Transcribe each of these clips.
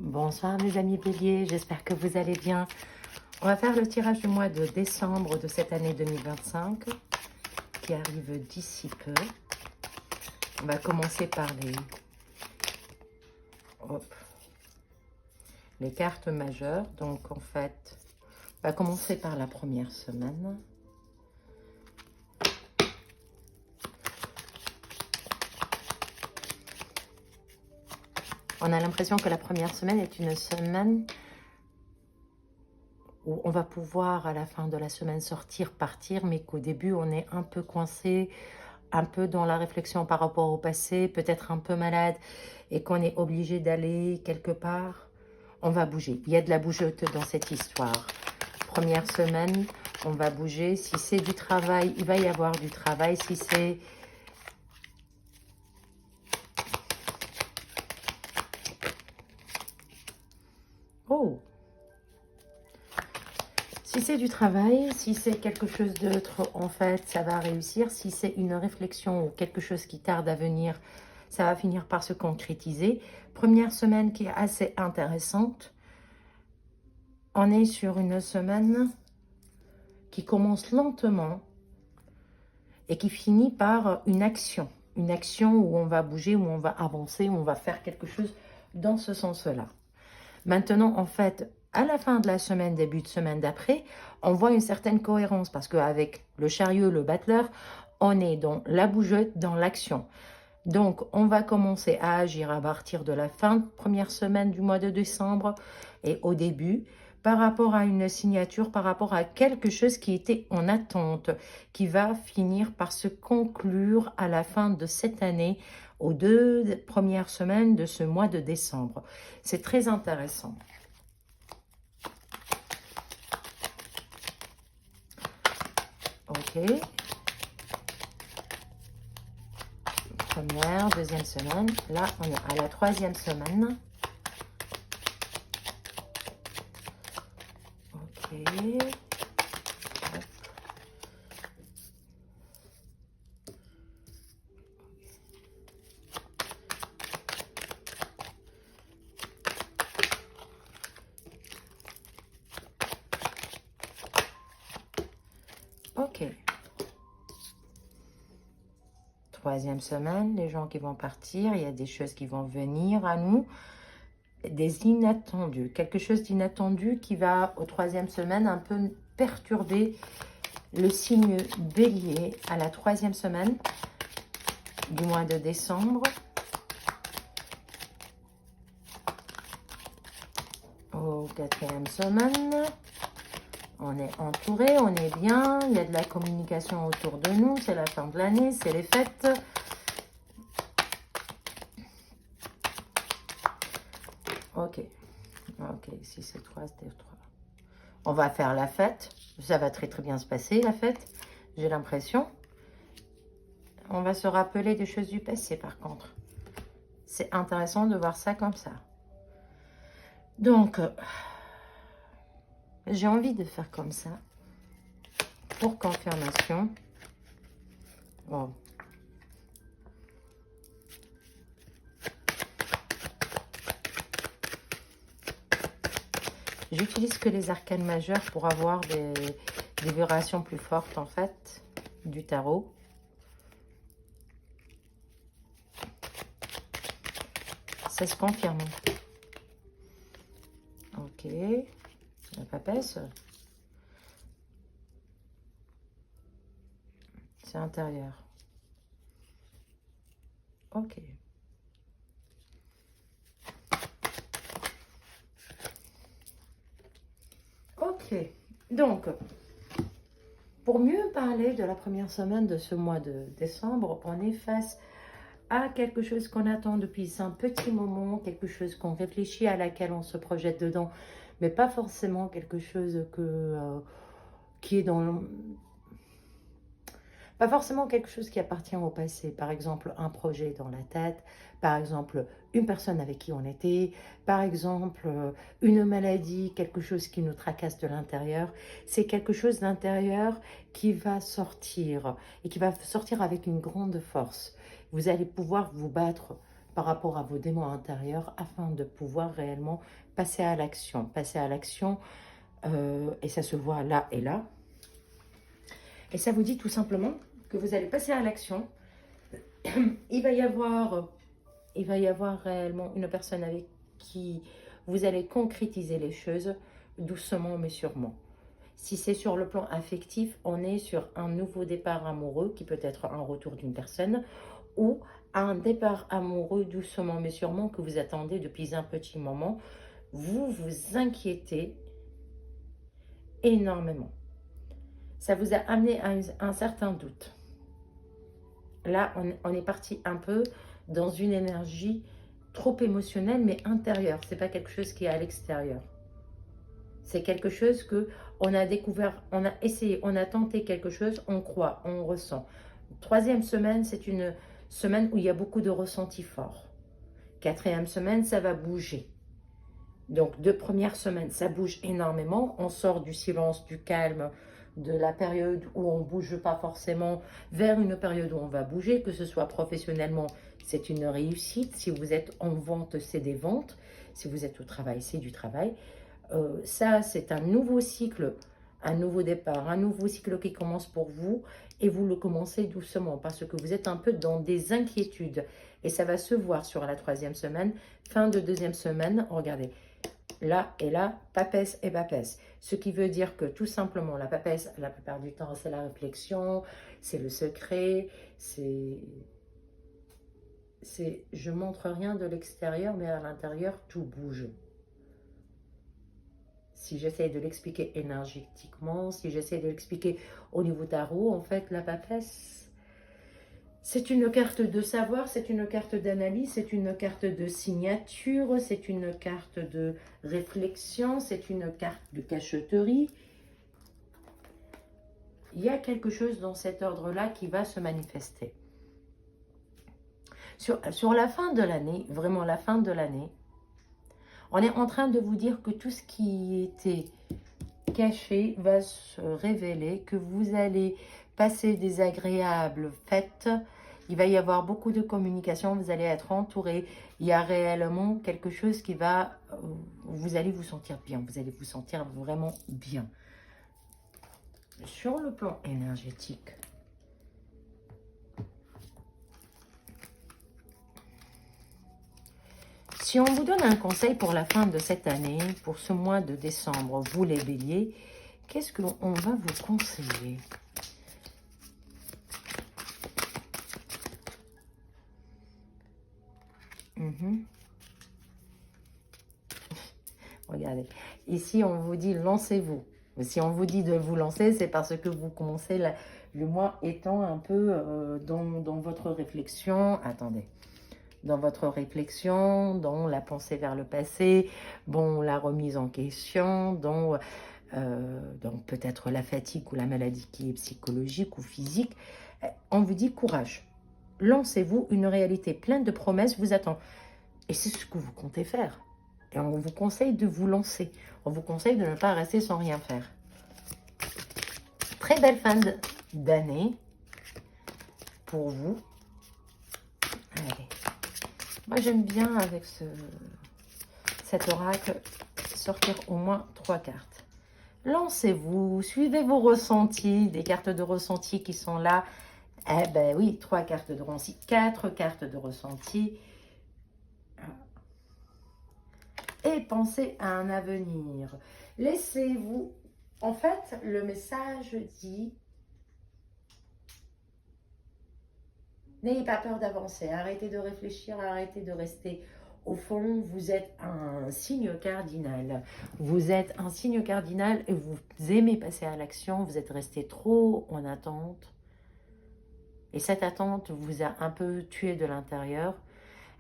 Bonsoir mes amis béliers, j'espère que vous allez bien. On va faire le tirage du mois de décembre de cette année 2025 qui arrive d'ici peu. On va commencer par les cartes majeures. Donc en fait, on va commencer par la première semaine. On a l'impression que la première semaine est une semaine où on va pouvoir à la fin de la semaine sortir, partir, mais qu'au début on est un peu coincé, un peu dans la réflexion par rapport au passé, peut-être un peu malade et qu'on est obligé d'aller quelque part. On va bouger. Il y a de la bougeotte dans cette histoire. Première semaine, on va bouger. Si c'est du travail, il va y avoir du travail. Si c'est... Oh! Si c'est du travail, si c'est quelque chose d'autre, en fait, ça va réussir. Si c'est une réflexion ou quelque chose qui tarde à venir, ça va finir par se concrétiser. Première semaine qui est assez intéressante. On est sur une semaine qui commence lentement et qui finit par une action. Une action où on va bouger, où on va avancer, où on va faire quelque chose dans ce sens-là. Maintenant, en fait, à la fin de la semaine, début de semaine d'après, on voit une certaine cohérence parce qu'avec le chariot, le battleur, on est dans la bougeotte, dans l'action. Donc, on va commencer à agir à partir de la fin de première semaine du mois de décembre et au début, par rapport à une signature, par rapport à quelque chose qui était en attente, qui va finir par se conclure à la fin de cette année, aux 2 premières semaines de ce mois de décembre. C'est très intéressant. Ok. Première, deuxième semaine. Là, on est à la 3e semaine. Ok. Ok. 3e semaine, les gens qui vont partir, il y a des choses qui vont venir à nous, des inattendus, quelque chose d'inattendu qui va, aux 3e semaine, un peu perturber le signe bélier à la 3e semaine du mois de décembre. Aux 4e semaine, on est entouré, on est bien, il y a de la communication autour de nous, c'est la fin de l'année, c'est les fêtes. Ok, ok, si c'est 3, c'était 3. On va faire la fête, ça va très très bien se passer la fête, j'ai l'impression. On va se rappeler des choses du passé par contre. C'est intéressant de voir ça comme ça. Donc, j'ai envie de faire comme ça. Pour confirmation. Bon. J'utilise que les arcanes majeures pour avoir des vibrations plus fortes en fait du tarot. Ça se confirme. Ok. La papesse. C'est intérieur. Ok. Ok. Donc, pour mieux parler de la première semaine de ce mois de décembre, on est face à quelque chose qu'on attend depuis un petit moment, quelque chose qu'on réfléchit, à laquelle on se projette dedans, mais pas forcément quelque chose qui est dans... Pas forcément quelque chose qui appartient au passé. Par exemple, un projet dans la tête, par exemple, une personne avec qui on était, par exemple, une maladie, quelque chose qui nous tracasse de l'intérieur. C'est quelque chose d'intérieur qui va sortir et qui va sortir avec une grande force. Vous allez pouvoir vous battre par rapport à vos démons intérieurs afin de pouvoir réellement passer à l'action. Passer à l'action, et ça se voit là et là. Et ça vous dit tout simplement que vous allez passer à l'action. Il va y avoir réellement une personne avec qui vous allez concrétiser les choses doucement mais sûrement. Si c'est sur le plan affectif, on est sur un nouveau départ amoureux qui peut être un retour d'une personne ou un départ amoureux doucement mais sûrement que vous attendez depuis un petit moment. Vous vous inquiétez énormément. Ça vous a amené à un certain doute. Là, on est parti un peu dans une énergie trop émotionnelle mais intérieure. Ce n'est pas quelque chose qui est à l'extérieur. C'est quelque chose que on a découvert, on a essayé, on a tenté quelque chose, on croit, on ressent. Troisième semaine, c'est une semaine où il y a beaucoup de ressentis forts. Quatrième semaine, ça va bouger. Donc, 2 premières semaines, ça bouge énormément. On sort du silence, du calme, de la période où on ne bouge pas forcément vers une période où on va bouger, que ce soit professionnellement, c'est une réussite. Si vous êtes en vente, c'est des ventes. Si vous êtes au travail, c'est du travail. Ça, c'est un nouveau cycle, un nouveau départ, un nouveau cycle qui commence pour vous et vous le commencez doucement parce que vous êtes un peu dans des inquiétudes et ça va se voir sur la troisième semaine, fin de deuxième semaine, regardez, là et là, papesse et papesse. Ce qui veut dire que tout simplement, la papesse, la plupart du temps, c'est la réflexion, c'est le secret, c'est je montre rien de l'extérieur, mais à l'intérieur, tout bouge. Si j'essaie de l'expliquer énergétiquement, si j'essaie de l'expliquer au niveau tarot, en fait, la papesse, c'est une carte de savoir, c'est une carte d'analyse, c'est une carte de signature, c'est une carte de réflexion, c'est une carte de cacheterie. Il y a quelque chose dans cet ordre-là qui va se manifester. Sur la fin de l'année, vraiment la fin de l'année, on est en train de vous dire que tout ce qui était caché va se révéler, que vous allez passer des agréables fêtes. Il va y avoir beaucoup de communication, vous allez être entouré. Il y a réellement quelque chose qui va... Vous allez vous sentir bien, vous allez vous sentir vraiment bien. Sur le plan énergétique, si on vous donne un conseil pour la fin de cette année, pour ce mois de décembre, vous les béliers, qu'est-ce qu'on va vous conseiller? Regardez, ici on vous dit lancez-vous. Si on vous dit de vous lancer, c'est parce que vous commencez le mois étant un peu dans votre réflexion. Attendez. Dans votre réflexion, dans la pensée vers le passé, bon, la remise en question, dans peut-être la fatigue ou la maladie qui est psychologique ou physique. On vous dit courage. Lancez-vous, une réalité pleine de promesses vous attend. Et c'est ce que vous comptez faire. Et on vous conseille de vous lancer. On vous conseille de ne pas rester sans rien faire. Très belle fin d'année pour vous. Allez. Moi, j'aime bien avec cet oracle sortir au moins 3 cartes. Lancez-vous, suivez vos ressentis, des cartes de ressenti qui sont là. Eh ben oui, 3 cartes de ressenti, 4 cartes de ressenti. Et pensez à un avenir. Laissez-vous... En fait, le message dit... N'ayez pas peur d'avancer. Arrêtez de réfléchir, arrêtez de rester... Au fond, vous êtes un signe cardinal. Vous êtes un signe cardinal et vous aimez passer à l'action. Vous êtes resté trop en attente. Et cette attente vous a un peu tué de l'intérieur.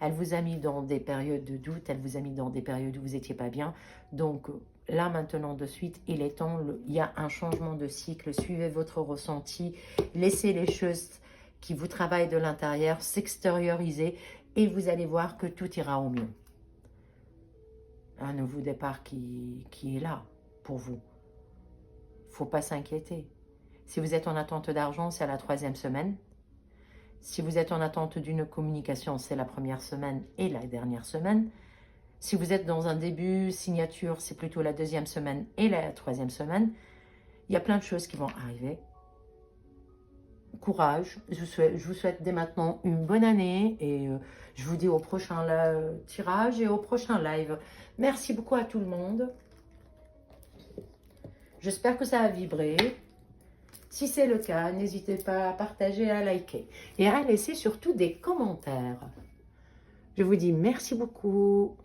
Elle vous a mis dans des périodes de doute, elle vous a mis dans des périodes où vous n'étiez pas bien. Donc là, maintenant, de suite, il est temps, il y a un changement de cycle. Suivez votre ressenti, laissez les choses qui vous travaillent de l'intérieur s'extérioriser et vous allez voir que tout ira au mieux. Un nouveau départ qui est là pour vous. Il ne faut pas s'inquiéter. Si vous êtes en attente d'argent, c'est à la 3e semaine. Si vous êtes en attente d'une communication, c'est la première semaine et la dernière semaine. Si vous êtes dans un début, signature, c'est plutôt la deuxième semaine et la troisième semaine. Il y a plein de choses qui vont arriver. Courage, je vous souhaite dès maintenant une bonne année et je vous dis au prochain tirage et au prochain live. Merci beaucoup à tout le monde. J'espère que ça a vibré. Si c'est le cas, n'hésitez pas à partager, à liker et à laisser surtout des commentaires. Je vous dis merci beaucoup.